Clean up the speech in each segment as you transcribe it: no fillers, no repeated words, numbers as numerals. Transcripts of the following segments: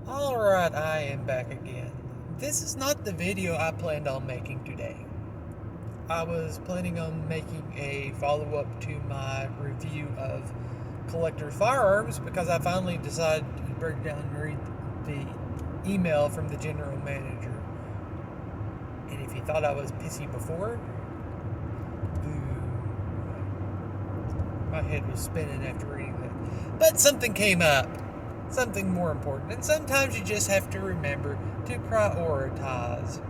Alright, I am back again. This is not the video I planned on making today. I was planning on making a follow-up to my review of collector firearms because I finally decided to break down and read the email from the general manager. And if you thought I was pissy before, boo. My head was spinning after reading that. But something came up. Something more important. And sometimes you just have to remember to prioritize.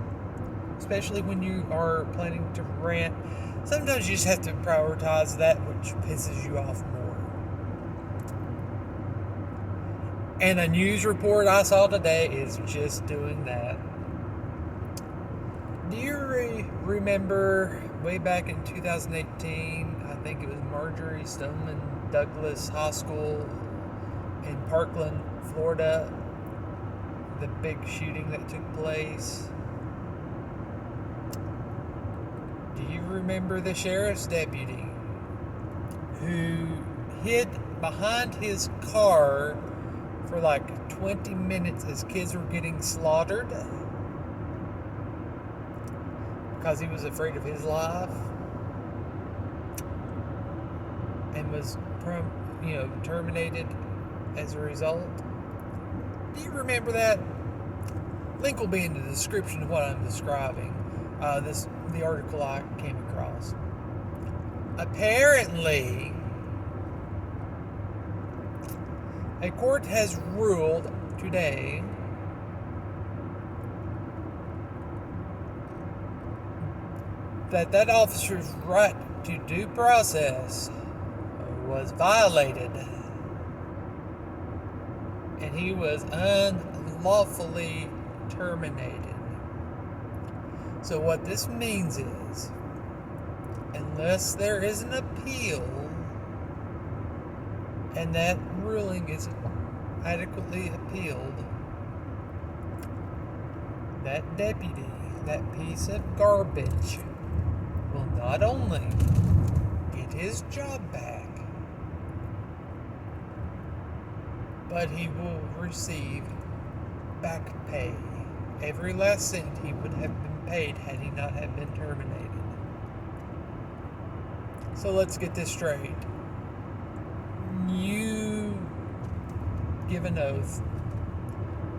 Especially when you are planning to rant. Sometimes you just have to prioritize that which pisses you off more. And a news report I saw today is just doing that. Do you remember way back in 2018, I think it was Marjory Stoneman Douglas High School in Parkland, Florida, the big shooting that took place? Do you remember the sheriff's deputy who hid behind his car for like 20 minutes as kids were getting slaughtered because he was afraid of his life and was terminated as a result? Do you remember that? Link will be in the description of what I'm describing. The article I came across. Apparently, a court has ruled today that officer's right to due process was violated, and he was unlawfully terminated. So what this means is, unless there is an appeal and that ruling is adequately appealed, that deputy, that piece of garbage, will not only get his job back, but he will receive back pay. Every last cent he would have been paid had he not have been terminated. So let's get this straight. You give an oath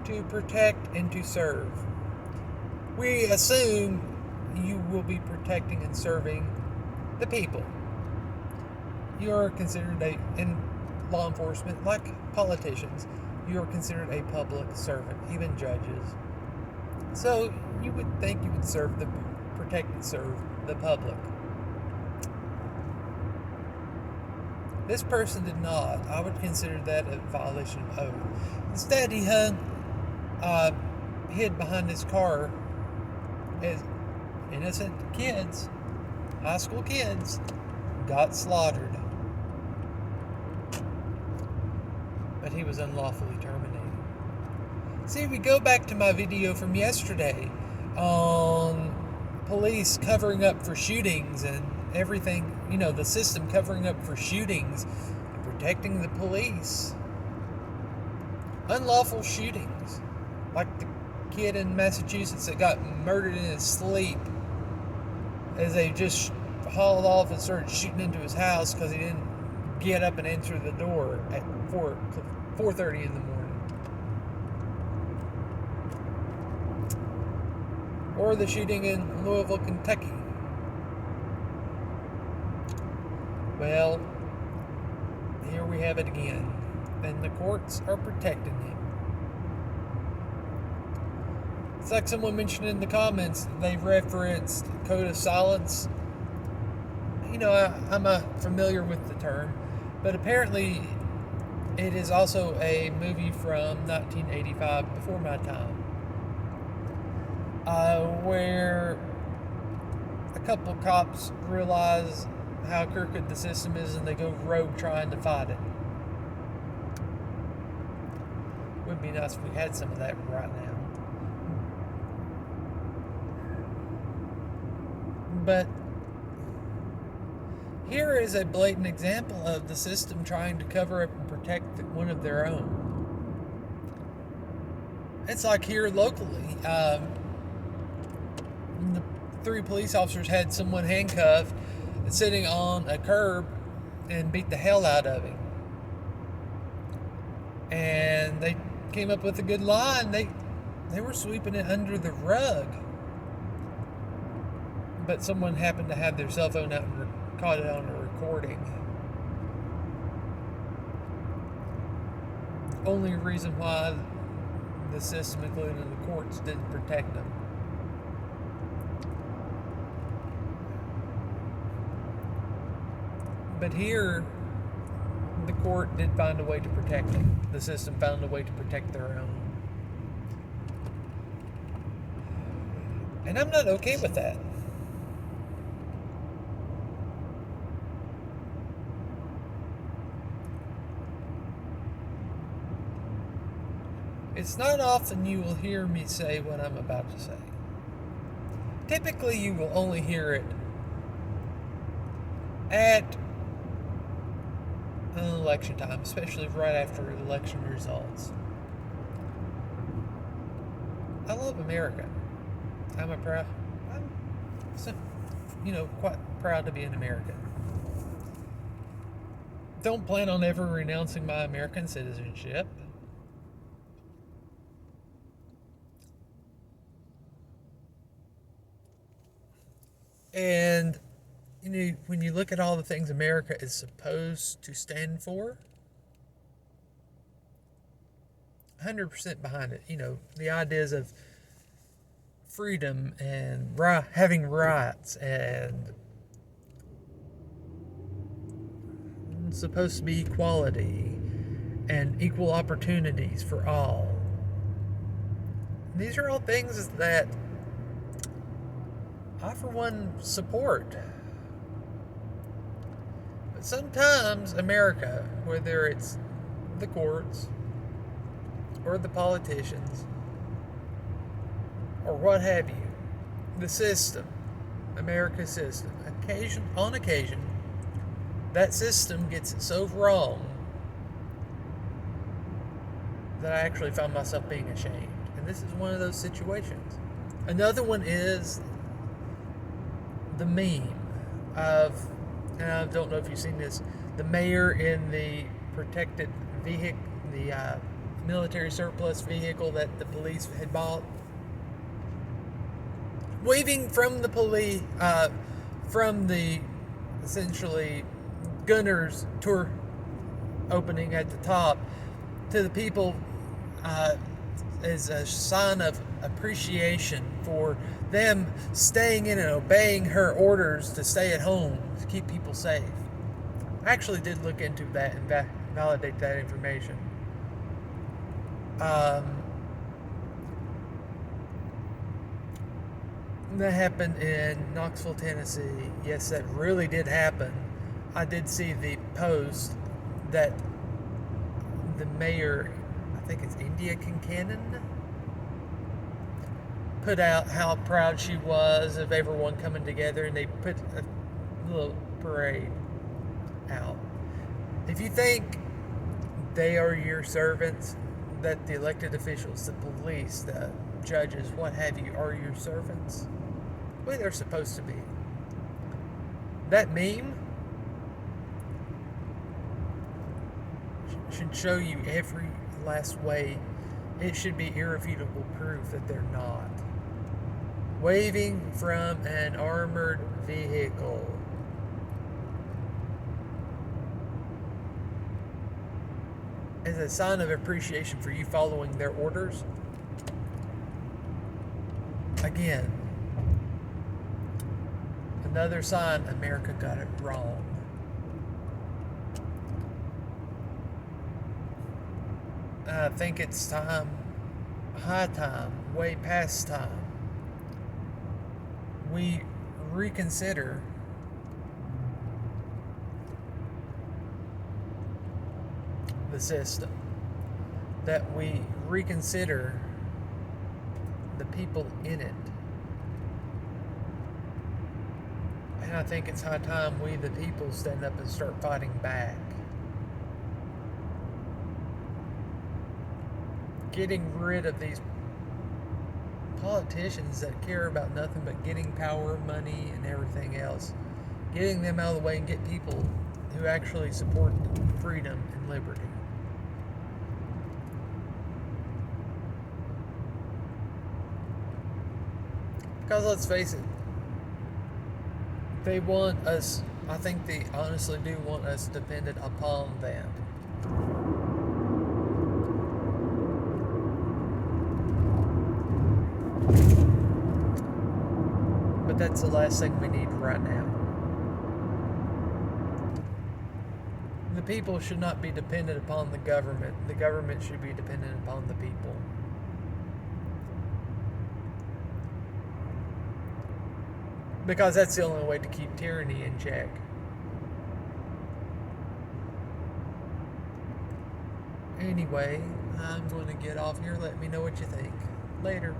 to protect and to serve. We assume you will be protecting and serving the people. You're considered in law enforcement, like politicians, you're considered a public servant, even judges. So you would think you would protect and serve the public. This person did not. I would consider that a violation of oath. Instead, he hid behind his car as innocent kids, high school kids, got slaughtered. But he was unlawfully terminated. See, we go back to my video from yesterday on police covering up for shootings and everything, the system covering up for shootings and protecting the police. Unlawful shootings, like the kid in Massachusetts that got murdered in his sleep as they just hauled off and started shooting into his house because he didn't get up and answer the door at 4:30 in the morning. Or the shooting in Louisville, Kentucky. Well, here we have it again. And the courts are protecting him. It's like someone mentioned in the comments, they've referenced Code of Silence. I'm familiar with the term, but apparently it is also a movie from 1985, before my time, where a couple cops realize how crooked the system is and they go rogue trying to fight it. Would be nice if we had some of that right now. But here is a blatant example of the system trying to cover up and protect one of their own. It's like here locally. The three police officers had someone handcuffed and sitting on a curb and beat the hell out of him. And they came up with a good line. They were sweeping it under the rug. But someone happened to have their cell phone out and caught it on a recording. Only reason why the system, including the courts, didn't protect them. But here, the court did find a way to protect them. The system found a way to protect their own. And I'm not okay with that. It's not often you will hear me say what I'm about to say. Typically, you will only hear it at an election time, especially right after election results. I love America. I'm quite proud to be an American. Don't plan on ever renouncing my American citizenship. And when you look at all the things America is supposed to stand for, 100% behind it. The ideas of freedom and having rights and supposed to be equality and equal opportunities for all. These are all things that I, for one, support. But sometimes America, whether it's the courts or the politicians or what have you, the system, America's system, on occasion, that system gets it so wrong that I actually found myself being ashamed. And this is one of those situations. Another one is the meme of, and I don't know if you've seen this, the mayor in the protected vehicle, the military surplus vehicle that the police had bought, waving from the police, from the essentially gunner's tour opening at the top to the people as a sign of appreciation for them staying in and obeying her orders to stay at home to keep people safe. I actually did look into that and validate that information. That happened in Knoxville, Tennessee. Yes, that really did happen. I did see the post that the mayor, I think it's India Kincannon, put out how proud she was of everyone coming together, and they put a little parade out. If you think they are your servants, that the elected officials, the police, the judges, what have you, are your servants, well, they're supposed to be. That meme should show you every last way. It should be irrefutable proof that they're not. Waving from an armored vehicle. As a sign of appreciation for you following their orders. Again, another sign America got it wrong. I think it's time, high time, way past time, we reconsider the system, that we reconsider the people in it. And I think it's high time we, the people, stand up and start fighting back. Getting rid of these politicians that care about nothing but getting power, money, and everything else, getting them out of the way and get people who actually support freedom and liberty. Because let's face it, they want us, I think they honestly do want us dependent upon that. But that's the last thing we need right now. The people should not be dependent upon the government. The government should be dependent upon the people. Because that's the only way to keep tyranny in check. Anyway, I'm going to get off here. Let me know what you think. Later.